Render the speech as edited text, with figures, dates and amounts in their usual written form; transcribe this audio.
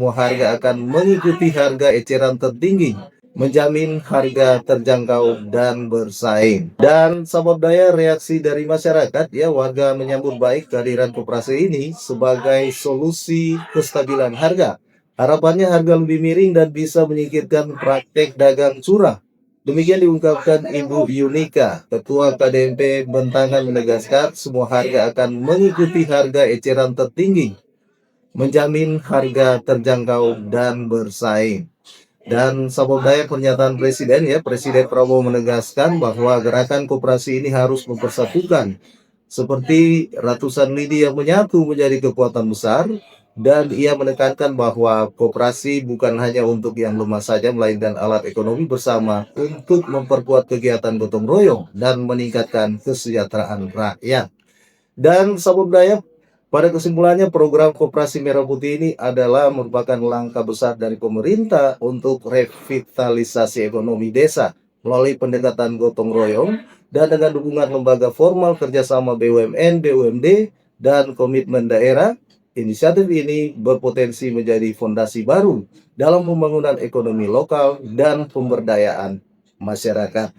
semua harga akan mengikuti harga eceran tertinggi, menjamin harga terjangkau dan bersaing. Dan sabab daya reaksi dari masyarakat, ya, warga menyambut baik kehadiran koperasi ini sebagai solusi kestabilan harga. Harapannya harga lebih miring dan bisa menyingkirkan praktek dagang curah. Demikian diungkapkan Ibu Yunika, Ketua KDMP Bentangan, menegaskan semua harga akan mengikuti harga eceran tertinggi, menjamin harga terjangkau dan bersaing. Dan sabab daya pernyataan Presiden, ya, Presiden Prabowo menegaskan bahwa gerakan koperasi ini harus mempersatukan seperti ratusan lidi yang menyatu menjadi kekuatan besar. Dan ia menekankan bahwa koperasi bukan hanya untuk yang lemah saja, melainkan alat ekonomi bersama untuk memperkuat kegiatan gotong royong dan meningkatkan kesejahteraan rakyat. Dan sabab daya, pada kesimpulannya, program Koperasi Merah Putih ini adalah merupakan langkah besar dari pemerintah untuk revitalisasi ekonomi desa melalui pendekatan gotong royong dan dengan dukungan lembaga formal, kerjasama BUMN, BUMD, dan komitmen daerah. Inisiatif ini berpotensi menjadi fondasi baru dalam pembangunan ekonomi lokal dan pemberdayaan masyarakat.